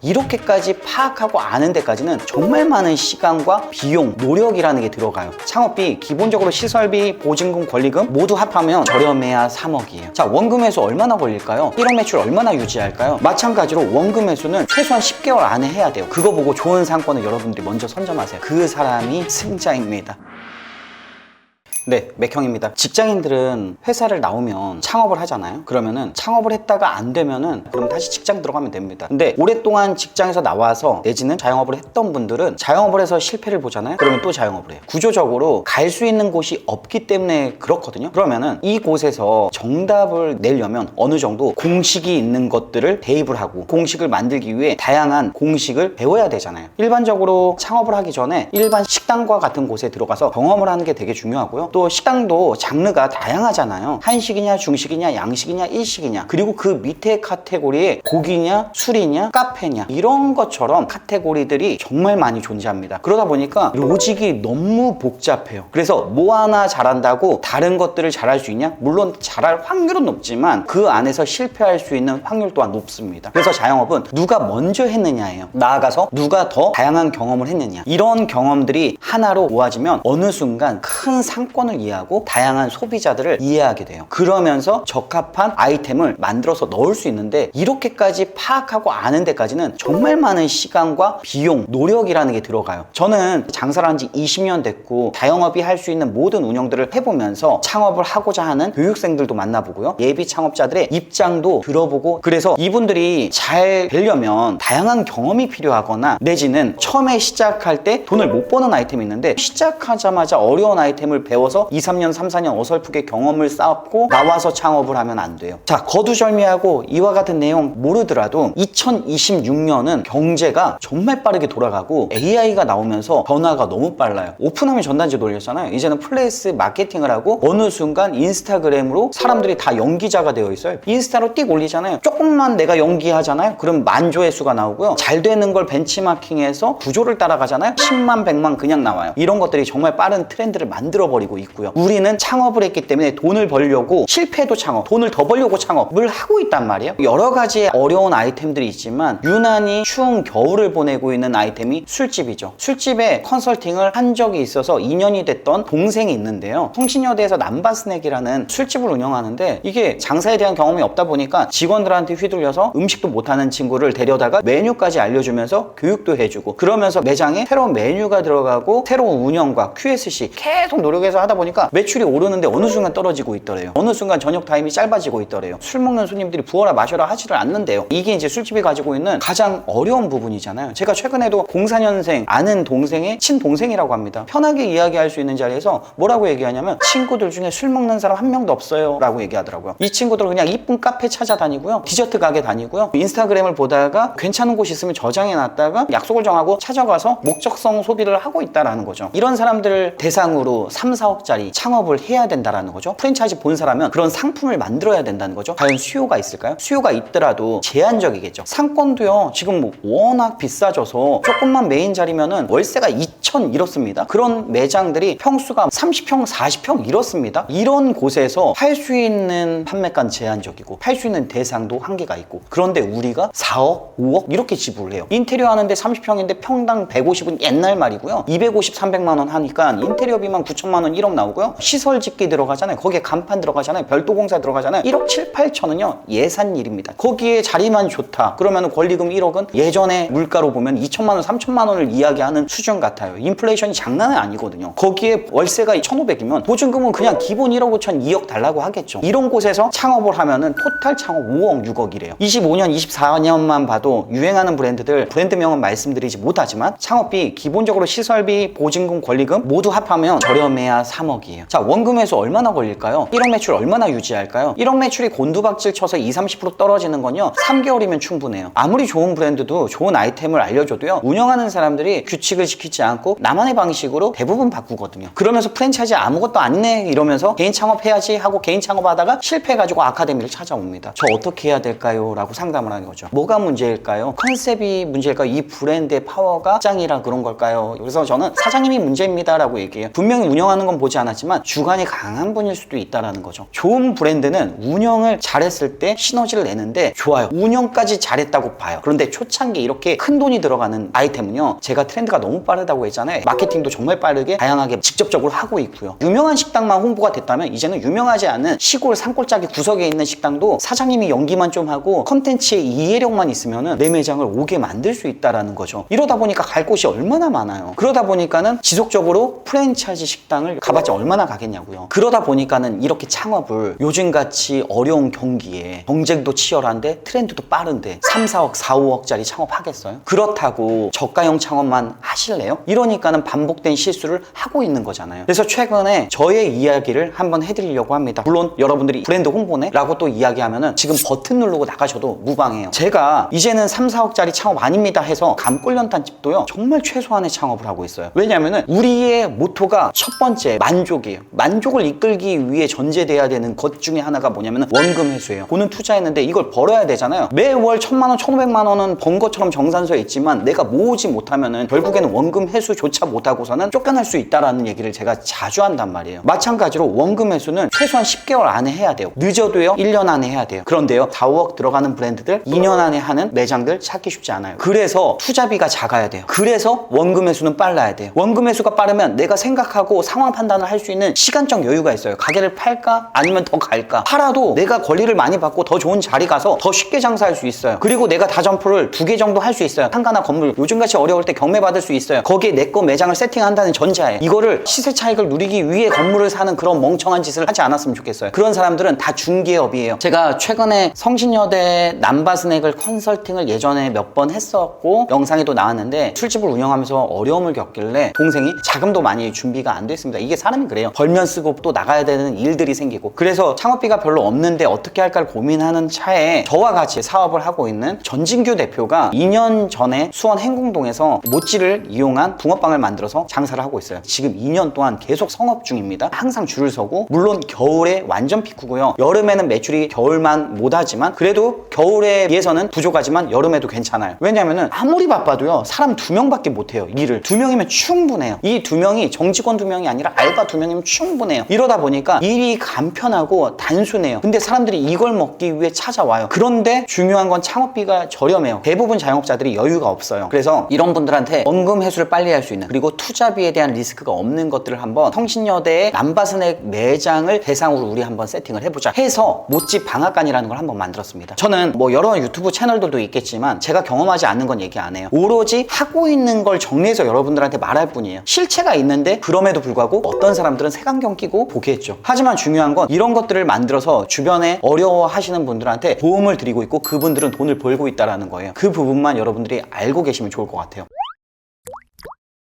이렇게까지 파악하고 아는 데까지는 정말 많은 시간과 비용, 노력이라는 게 들어가요. 창업비, 기본적으로 시설비, 보증금, 권리금 모두 합하면 저렴해야 3억이에요. 자, 원금 회수 얼마나 걸릴까요? 1억 매출 얼마나 유지할까요? 마찬가지로 원금 회수는 최소한 10개월 안에 해야 돼요. 그거 보고 좋은 상권을 여러분들이 먼저 선점하세요. 그 사람이 승자입니다. 네, 맥형입니다. 직장인들은 회사를 나오면 창업을 하잖아요. 그러면은 창업을 했다가 안 되면은 그럼 다시 직장 들어가면 됩니다. 근데 오랫동안 직장에서 나와서 내지는 자영업을 했던 분들은 자영업을 해서 실패를 보잖아요. 그러면 또 자영업을 해요. 구조적으로 갈 수 있는 곳이 없기 때문에 그렇거든요. 그러면은 이곳에서 정답을 내려면 어느 정도 공식이 있는 것들을 대입을 하고 공식을 만들기 위해 다양한 공식을 배워야 되잖아요. 일반적으로 창업을 하기 전에 일반 식당과 같은 곳에 들어가서 경험을 하는 게 되게 중요하고요. 또 식당도 장르가 다양하잖아요. 한식이냐, 중식이냐, 양식이냐, 일식이냐, 그리고 그 밑에 카테고리에 고기냐, 술이냐, 카페냐, 이런 것처럼 카테고리들이 정말 많이 존재합니다. 그러다 보니까 로직이 너무 복잡해요. 그래서 뭐 하나 잘한다고 다른 것들을 잘할 수 있냐? 물론 잘할 확률은 높지만 그 안에서 실패할 수 있는 확률 또한 높습니다. 그래서 자영업은 누가 먼저 했느냐예요. 나아가서 누가 더 다양한 경험을 했느냐, 이런 경험들이 하나로 모아지면 어느 순간 큰 상권을 이해하고 다양한 소비자들을 이해하게 돼요. 그러면서 적합한 아이템을 만들어서 넣을 수 있는데, 이렇게까지 파악하고 아는 데까지는 정말 많은 시간과 비용, 노력이라는 게 들어가요. 저는 장사를 한 지 20년 됐고 자영업이 할 수 있는 모든 운영들을 해보면서 창업을 하고자 하는 교육생들도 만나보고요, 예비 창업자들의 입장도 들어보고, 그래서 이분들이 잘 되려면 다양한 경험이 필요하거나 내지는 처음에 시작할 때 돈을 못 버는 아이템이 있는데 시작하자마자 어려운 아이템을 배워서 2, 3년, 3, 4년 어설프게 경험을 쌓고 나와서 창업을 하면 안 돼요. 자, 거두절미하고 이와 같은 내용 모르더라도 2026년은 경제가 정말 빠르게 돌아가고 AI가 나오면서 변화가 너무 빨라요. 오픈하면 전단지 돌렸잖아요. 이제는 플레이스 마케팅을 하고 어느 순간 인스타그램으로 사람들이 다 연기자가 되어 있어요. 인스타로 띡 올리잖아요. 조금만 내가 연기하잖아요. 그럼 만 조회수가 나오고요. 잘 되는 걸 벤치마킹해서 구조를 따라가잖아요. 10만, 100만 그냥 나와요. 이런 것들이 정말 빠른 트렌드를 만들어버리고 있고요. 우리는 창업을 했기 때문에 돈을 벌려고, 실패도 창업, 돈을 더 벌려고 창업을 하고 있단 말이에요. 여러 가지 어려운 아이템들이 있지만 유난히 추운 겨울을 보내고 있는 아이템이 술집이죠. 술집에 컨설팅을 한 적이 있어서 2년이 됐던 동생이 있는데요. 성신여대에서 남바스낵이라는 술집을 운영하는데, 이게 장사에 대한 경험이 없다 보니까 직원들한테 휘둘려서 음식도 못하는 친구를 데려다가 메뉴까지 알려주면서 교육도 해주고, 그러면서 매장에 새로운 메뉴가 들어가고 새로운 운영과 QSC 계속 노력해서 하다 보니까 매출이 오르는데 어느 순간 떨어지고 있더래요. 어느 순간 저녁 타임이 짧아지고 있더래요. 술 먹는 손님들이 부어라 마셔라 하지를 않는데요. 이게 이제 술집이 가지고 있는 가장 어려운 부분이잖아요. 제가 최근에도 04년생 아는 동생의 친동생이라고 합니다. 편하게 이야기할 수 있는 자리에서 뭐라고 얘기하냐면, 친구들 중에 술 먹는 사람 한 명도 없어요 라고 얘기하더라고요. 이 친구들은 그냥 이쁜 카페 찾아다니고요, 디저트 가게 다니고요, 인스타그램을 보다가 괜찮은 곳이 있으면 저장해 놨다가 약속을 정하고 찾아가서 목적성 소비를 하고 있다라는 거죠. 이런 사람들 대상으로 3, 4억짜리 창업을 해야 된다라는 거죠. 프랜차이즈 본사라면 그런 상품을 만들어야 된다는 거죠. 과연 수요가 있을까요? 수요가 있더라도 제한적이겠죠. 상권도요, 지금 뭐 워낙 비싸져서 조금만 메인 자리면은 월세가 2천 이렇습니다. 그런 매장들이 평수가 30평, 40평 이렇습니다. 이런 곳에서 할 수 있는 판매가는 제한적이고 팔 수 있는 대상도 한계가 있고, 그런데 우리가 4억, 5억 이렇게 지불을 해요. 인테리어 하는데 30평인데 평당 150은 옛날 말이고요. 250, 300만 원 하니까 인테리어비만 9천만 원, 1억 나오고요. 시설 짓기 들어가잖아요. 거기에 간판 들어가잖아요. 별도 공사 들어가잖아요. 1억 7, 8천은요 예산 일입니다. 거기에 자리만 좋다 그러면 권리금 1억은 예전에 물가로 보면 2천만 원, 3천만 원을 이야기하는 수준 같아요. 인플레이션이 장난은 아니거든요. 거기에 월세가 1,500이면 보증금은 그냥 기본 1억 5천, 2억 달라고 하겠죠. 이런 곳에서 창업을 하면은 토탈 창업 5억, 6억이래요. 25년, 24년만 봐도 유행하는 브랜드들, 브랜드명은 말씀드리지 못하지만 창업비, 기본적으로 시설비, 보증금, 권리금 모두 합하면 저렴해야 3억이에요. 자, 원금 회수 얼마나 걸릴까요? 1억 매출 얼마나 유지할까요? 1억 매출이 곤두박질 쳐서 20, 30% 떨어지는 건요 3개월이면 충분해요. 아무리 좋은 브랜드도 좋은 아이템을 알려줘도요, 운영하는 사람들이 규칙을 지키지 않고 나만의 방식으로 대부분 바꾸거든요. 그러면서 프랜차이즈 아무것도 아니네 이러면서 개인 창업해야지 하고 개인 창업하다가 실패해가지고 아카데미를 찾아옵니다. 저 어떻게 해야 될까요? 라고 상담을 하는 거죠. 뭐가 문제일까요? 컨셉이 문제일까요? 이 브랜드의 파워가 짱이라 그런 걸까요? 그래서 저는 사장님이 문제입니다 라고 얘기해요. 분명히 운영하는 건 보지 않았지만 주관이 강한 분일 수도 있다는 거죠. 좋은 브랜드는 운영을 잘했을 때 시너지를 내는데 좋아요. 운영까지 잘했다고 봐요. 그런데 초창기에 이렇게 큰 돈이 들어가는 아이템은요, 제가 트렌드가 너무 빠르다고 했잖아요. 마케팅도 정말 빠르게 다양하게 직접적으로 하고 있고요. 유명한 식당만 홍보가 됐다면 이제는 유명하지 않은 시골 산골짜기 구석에 있는 식당도 사장님이 연기만 좀 하고 컨텐츠의 이해력만 있으면 내 매장을 오게 만들 수 있다는 거죠. 이러다 보니까 갈 곳이 얼마나 많아요. 그러다 보니까는 지속적으로 프랜차이즈 식당을 가봤자 얼마나 가겠냐고요. 그러다 보니까는 이렇게 창업을 요즘같이 어려운 경기에 경쟁도 치열한데 트렌드도 빠른데 3, 4억, 4, 5억짜리 창업하겠어요? 그렇다고 저가형 창업만 하실래요? 이러니까는 반복된 실수를 하고 있는 거잖아요. 그래서 최근에 저의 이야기를 한번 해드리려고 합니다. 물론 여러분들이 브랜드 홍보네? 라고 또 이야기하면은 지금 버튼 누르고 나가셔도 무방해요. 제가 이제는 3, 4억짜리 창업 아닙니다 해서 감꿀연탄집도요, 정말 최소한의 창업을 하고 있어요. 왜냐면은 우리의 모토가 첫 번째 만족이에요. 만족을 이끌기 위해 전제돼야 되는 것 중에 하나가 뭐냐면 원금 회수예요. 돈은 투자했는데 이걸 벌어야 되잖아요. 매월 1,000만 원, 1,500만 원은 번 것처럼 정산서에 있지만 내가 모으지 못하면은 결국에는 원금 회수조차 못하고서는 쫓겨날 수 있다라는 얘기를 제가 자주 한단 말이에요. 마찬가지로 원금 회수는 최소한 10개월 안에 해야 돼요. 늦어도요 1년 안에 해야 돼요. 그런데요 4, 5억 들어가는 브랜드들 2년 안에 하는 매장들 찾기 쉽지 않아요. 그래서 투자비가 작아야 돼요. 그래서 원금 회수는 빨라야 돼요. 원금 회수가 빠르면 내가 생각하고 상황 판단을 할 수 있는 시간적 여유가 있어요. 가게를 팔까 아니면 더 갈까. 팔아도 내가 권리를 많이 받고 더 좋은 자리 가서 더 쉽게 장사할 수 있어요. 그리고 내가 다점포를 2개 정도 할 수 있어요. 상가나 건물 요즘같이 어려울 때 경매 받을 수 있어요. 거기에 내 거 매장을 세팅한다는 전제하에 이거를 시세 차익을 누리기 위해 건물을 사는 그런 멍청한 짓을 하지 않았으면 좋겠어요. 그런 사람들은 다 중개업이에요. 제가 최근에 성신여대 남바스넥을 컨설팅을 예전에 몇 번 했었고 영상에도 나왔는데 술집을 운영하면서 어려움을 겪길래 동생이 자금도 많이 준비가 안 됐습니다. 이게 사람이 그래요. 벌면 쓰고 또 나가야 되는 일들이 생기고 그래서 창업비가 별로 없는데 어떻게 할까를 고민하는 차에 저와 같이 사업을 하고 있는 전진규 대표가 2년 전에 수원 행궁동에서 모찌를 이용한 붕어빵을 만들어서 장사를 하고 있어요. 지금 2년 동안 계속 성업 중입니다. 항상 줄을 서고 물론 겨울에 완전 피크고요. 여름에는 매출이 겨울만 못하지만 그래도 겨울에 비해서는 부족하지만 여름에도 괜찮아요. 왜냐면은 아무리 바빠도요 사람 2명밖에 못해요. 일을 2명이면 충분해요. 이 2명이 정직원 2명이 아니라 알바 2명이면 충분해요. 이러다 보니까 일이 간편하고 단순해요. 근데 사람들이 이걸 먹기 위해 찾아와요. 그런데 중요한 건 창업비가 저렴해요. 대부분 자영업자들이 여유가 없어요. 그래서 이런 분들한테 원금 회수를 빨리 할 수 있는 그리고 투자비에 대한 리스크가 없는 것들을 한번 성신여대의 남바스넥 매장을 대상으로 우리 한번 세팅을 해보자 해서 모찌 방앗간이라는 걸 한번 만들었습니다. 저는 뭐 여러 유튜브 채널들도 있겠지만 제가 경험하지 않는 건 얘기 안 해요. 오로지 하고 있는 걸 정리해서 여러분들한테 말할 뿐이에요. 실체가 있는데 그럼에도 불구하고 어떤 사람들은 색안경 끼고 보겠죠. 하지만 중요한 건 이런 것들을 만들어서 주변에 어려워하시는 분들한테 도움을 드리고 있고 그분들은 돈을 벌고 있다는 거예요. 그 부분만 여러분들이 알고 계시면 좋을 것 같아요.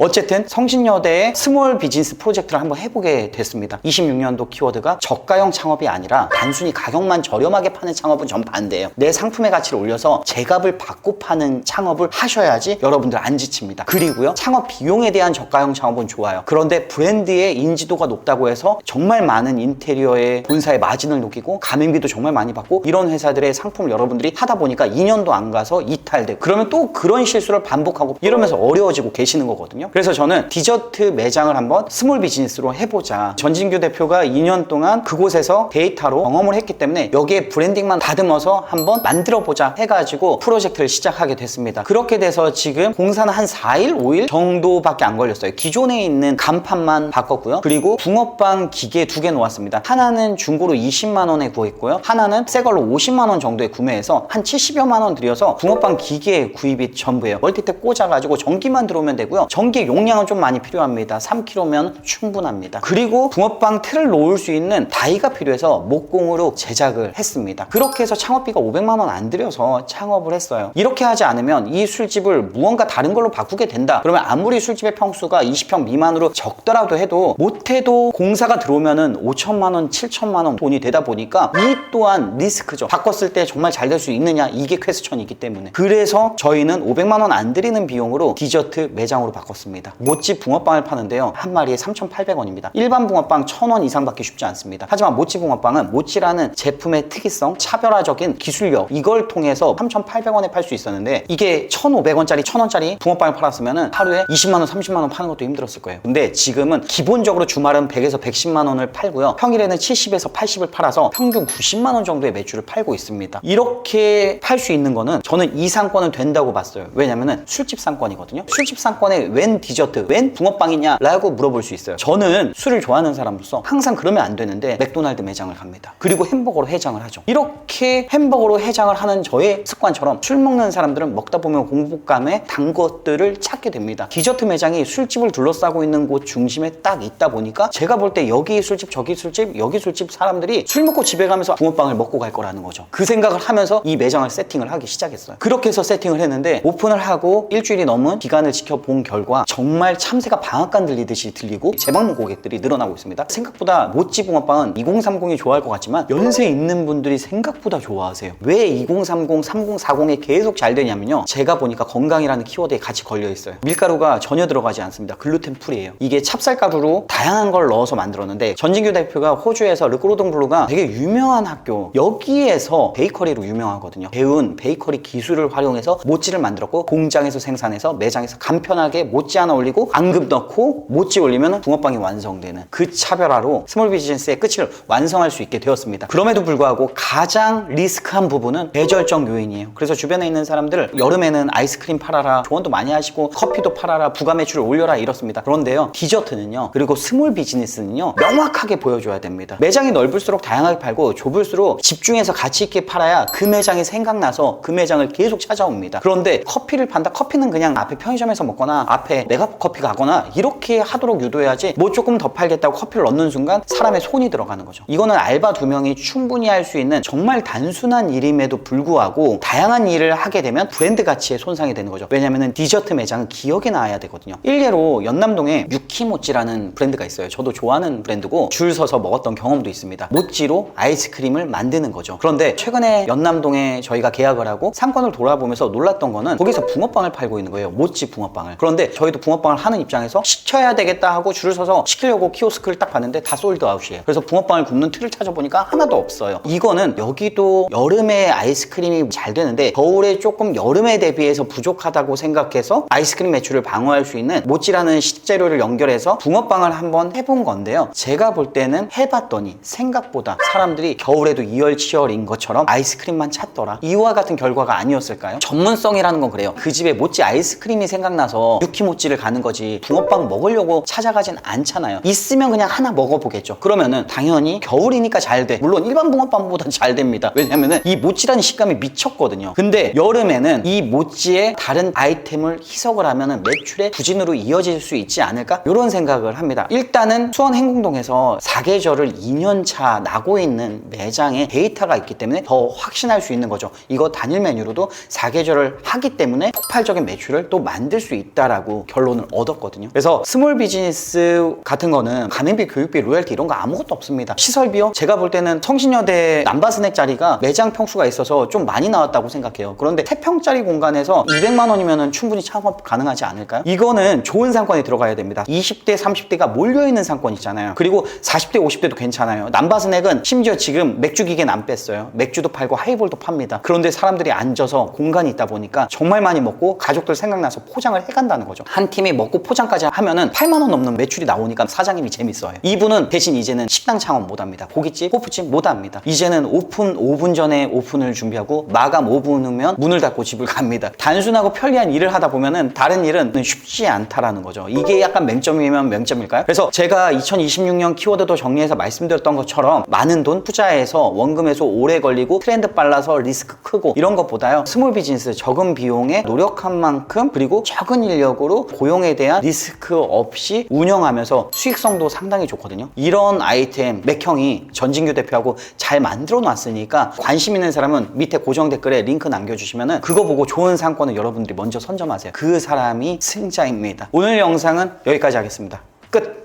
어쨌든 성신여대의 스몰 비즈니스 프로젝트를 한번 해보게 됐습니다. 26년도 키워드가 저가형 창업이 아니라 단순히 가격만 저렴하게 파는 창업은 전 반대예요. 내 상품의 가치를 올려서 제값을 받고 파는 창업을 하셔야지 여러분들 안 지칩니다. 그리고요 창업 비용에 대한 저가형 창업은 좋아요. 그런데 브랜드의 인지도가 높다고 해서 정말 많은 인테리어의 본사의 마진을 녹이고 가맹비도 정말 많이 받고 이런 회사들의 상품을 여러분들이 하다 보니까 2년도 안 가서 이탈되고 그러면 또 그런 실수를 반복하고 이러면서 어려워지고 계시는 거거든요. 그래서 저는 디저트 매장을 한번 스몰 비즈니스로 해보자. 전진규 대표가 2년 동안 그곳에서 데이터로 경험을 했기 때문에 여기에 브랜딩만 다듬어서 한번 만들어보자 해가지고 프로젝트를 시작하게 됐습니다. 그렇게 돼서 지금 공사는 한 4일, 5일 정도밖에 안 걸렸어요. 기존에 있는 간판만 바꿨고요. 그리고 붕어빵 기계 2개 놓았습니다. 하나는 중고로 20만 원에 구했고요. 하나는 새 걸로 50만 원 정도에 구매해서 한 70여만 원 들여서 붕어빵 기계 구입이 전부예요. 멀티탭 꽂아가지고 전기만 들어오면 되고요. 전기 용량은 좀 많이 필요합니다. 3kg면 충분합니다. 그리고 붕어빵 틀을 놓을 수 있는 다이가 필요해서 목공으로 제작을 했습니다. 그렇게 해서 창업비가 500만 원 안 들여서 창업을 했어요. 이렇게 하지 않으면 이 술집을 무언가 다른 걸로 바꾸게 된다. 그러면 아무리 술집의 평수가 20평 미만으로 적더라도 해도 못해도 공사가 들어오면은 5천만 원, 7천만 원 돈이 되다 보니까 이 또한 리스크죠. 바꿨을 때 정말 잘 될 수 있느냐 이게 퀘스천이기 때문에 그래서 저희는 500만 원 안 들이는 비용으로 디저트 매장으로 바꿨습니다. 있습니다. 모찌 붕어빵을 파는데요, 한 마리에 3,800원입니다. 일반 붕어빵 1,000원 이상 받기 쉽지 않습니다. 하지만 모찌 붕어빵은 모찌라는 제품의 특이성, 차별화적인 기술력, 이걸 통해서 3,800원에 팔 수 있었는데, 이게 1,500원짜리 1,000원짜리 붕어빵을 팔았으면 하루에 20만원 30만원 파는 것도 힘들었을 거예요. 근데 지금은 기본적으로 주말은 100에서 110만원을 팔고요, 평일에는 70에서 80을 팔아서 평균 90만원 정도의 매출을 팔고 있습니다. 이렇게 팔 수 있는 거는 저는 이 상권은 된다고 봤어요. 왜냐면은 술집 상권이거든요. 술집 상권에 웬 디저트, 웬 붕어빵이냐 라고 물어볼 수 있어요. 저는 술을 좋아하는 사람으로서 항상 그러면 안 되는데 맥도날드 매장을 갑니다. 그리고 햄버거로 해장을 하죠. 이렇게 햄버거로 해장을 하는 저의 습관처럼 술 먹는 사람들은 먹다 보면 공복감에 단 것들을 찾게 됩니다. 디저트 매장이 술집을 둘러싸고 있는 곳 중심에 딱 있다 보니까 제가 볼 때 여기 술집 저기 술집 여기 술집 사람들이 술 먹고 집에 가면서 붕어빵을 먹고 갈 거라는 거죠. 그 생각을 하면서 이 매장을 세팅을 하기 시작했어요. 그렇게 해서 세팅을 했는데 오픈을 하고 일주일이 넘은 기간을 지켜본 결과 정말 참새가 방앗간 들리듯이 들리고 재방문 고객들이 늘어나고 있습니다. 생각보다 모찌 붕어빵은 2030이 좋아할 것 같지만 연세 있는 분들이 생각보다 좋아하세요. 왜 2030, 3040에 계속 잘 되냐면요, 제가 보니까 건강이라는 키워드에 같이 걸려 있어요. 밀가루가 전혀 들어가지 않습니다. 글루텐 프리예요. 이게 찹쌀가루로 다양한 걸 넣어서 만들었는데, 전진규 대표가 호주에서 르꼬르동 블루가 되게 유명한 학교, 여기에서 베이커리로 유명하거든요. 배운 베이커리 기술을 활용해서 모찌를 만들었고, 공장에서 생산해서 매장에서 간편하게 모찌 하나 올리고 앙금 넣고 모찌 올리면 붕어빵이 완성되는, 그 차별화로 스몰 비즈니스의 끝을 완성할 수 있게 되었습니다. 그럼에도 불구하고 가장 리스크한 부분은 계절적 요인이에요. 그래서 주변에 있는 사람들 여름에는 아이스크림 팔아라, 조언도 많이 하시고 커피도 팔아라, 부가 매출을 올려라 이렇습니다. 그런데요, 디저트는요, 그리고 스몰 비즈니스는요, 명확하게 보여줘야 됩니다. 매장이 넓을수록 다양하게 팔고 좁을수록 집중해서 가치 있게 팔아야 그 매장이 생각나서 그 매장을 계속 찾아옵니다. 그런데 커피를 판다, 커피는 그냥 앞에 편의점에서 먹거나 앞에 메가커피 가거나 이렇게 하도록 유도해야지, 뭐 조금 더 팔겠다고 커피를 넣는 순간 사람의 손이 들어가는 거죠. 이거는 알바 2명이 충분히 할 수 있는 정말 단순한 일임에도 불구하고 다양한 일을 하게 되면 브랜드 가치에 손상이 되는 거죠. 왜냐면은 디저트 매장은 기억에 나야 되거든요. 일례로 연남동에 유키모찌라는 브랜드가 있어요. 저도 좋아하는 브랜드고 줄 서서 먹었던 경험도 있습니다. 모찌로 아이스크림을 만드는 거죠. 그런데 최근에 연남동에 저희가 계약을 하고 상권을 돌아보면서 놀랐던 거는 거기서 붕어빵을 팔고 있는 거예요. 모찌 붕어빵을. 그런데 저희도 붕어빵을 하는 입장에서 시켜야 되겠다 하고 줄을 서서 시키려고 키오스크를 딱 봤는데 다 솔드아웃이에요. 그래서 붕어빵을 굽는 틀을 찾아보니까 하나도 없어요. 이거는 여기도 여름에 아이스크림이 잘 되는데 겨울에 조금 여름에 대비해서 부족하다고 생각해서 아이스크림 매출을 방어할 수 있는 모찌라는 식재료를 연결해서 붕어빵을 한번 해본 건데요, 제가 볼 때는 해봤더니 생각보다 사람들이 겨울에도 이열치열인 것처럼 아이스크림만 찾더라, 이와 같은 결과가 아니었을까요? 전문성이라는 건 그래요. 그 집에 모찌 아이스크림이 생각나서 유키모찌를 가는 거지 붕어빵 먹으려고 찾아가진 않잖아요. 있으면 그냥 하나 먹어보겠죠. 그러면은 당연히 겨울이니까 잘 돼. 물론 일반 붕어빵보다 잘 됩니다. 왜냐면은 이 모찌라는 식감이 미쳤거든요. 근데 여름에는 이 모찌에 다른 아이템을 희석을 하면은 매출의 부진으로 이어질 수 있지 않을까? 이런 생각을 합니다. 일단은 수원 행궁동에서 사계절을 2년차 나고 있는 매장에 데이터가 있기 때문에 더 확신할 수 있는 거죠. 이거 단일 메뉴로도 사계절을 하기 때문에 폭발적인 매출을 또 만들 수 있다라고 결론을 얻었거든요. 그래서 스몰 비즈니스 같은 거는 가맹비, 교육비, 로열티 이런 거 아무것도 없습니다. 시설비요? 제가 볼 때는 성신여대 남바스넥 자리가 매장 평수가 있어서 좀 많이 나왔다고 생각해요. 그런데 3평짜리 공간에서 200만 원이면 충분히 창업 가능하지 않을까요? 이거는 좋은 상권에 들어가야 됩니다. 20대, 30대가 몰려있는 상권 있잖아요. 그리고 40대, 50대도 괜찮아요. 남바스넥은 심지어 지금 맥주 기계는 안 뺐어요. 맥주도 팔고 하이볼도 팝니다. 그런데 사람들이 앉아서 공간이 있다 보니까 정말 많이 먹고 가족들 생각나서 포장을 해간다는 거죠. 한 팀이 먹고 포장까지 하면은 8만 원 넘는 매출이 나오니까 사장님이 재밌어요. 이분은 대신 이제는 식당 창업 못합니다. 고깃집, 호프집 못합니다. 이제는 오픈 5분 전에 오픈을 준비하고 마감 5분 후면 문을 닫고 집을 갑니다. 단순하고 편리한 일을 하다 보면은 다른 일은 쉽지 않다라는 거죠. 이게 약간 맹점이면 맹점일까요? 그래서 제가 2026년 키워드도 정리해서 말씀드렸던 것처럼 많은 돈 투자해서 원금에서 오래 걸리고 트렌드 빨라서 리스크 크고 이런 것보다요, 스몰 비즈니스 적은 비용에 노력한 만큼 그리고 적은 인력으로 고용에 대한 리스크 없이 운영하면서 수익성도 상당히 좋거든요. 이런 아이템 맥형이 전진규 대표하고 잘 만들어 놨으니까 관심 있는 사람은 밑에 고정 댓글에 링크 남겨주시면은 그거 보고 좋은 상권을 여러분들이 먼저 선점하세요. 그 사람이 승자입니다. 오늘 영상은 여기까지 하겠습니다. 끝!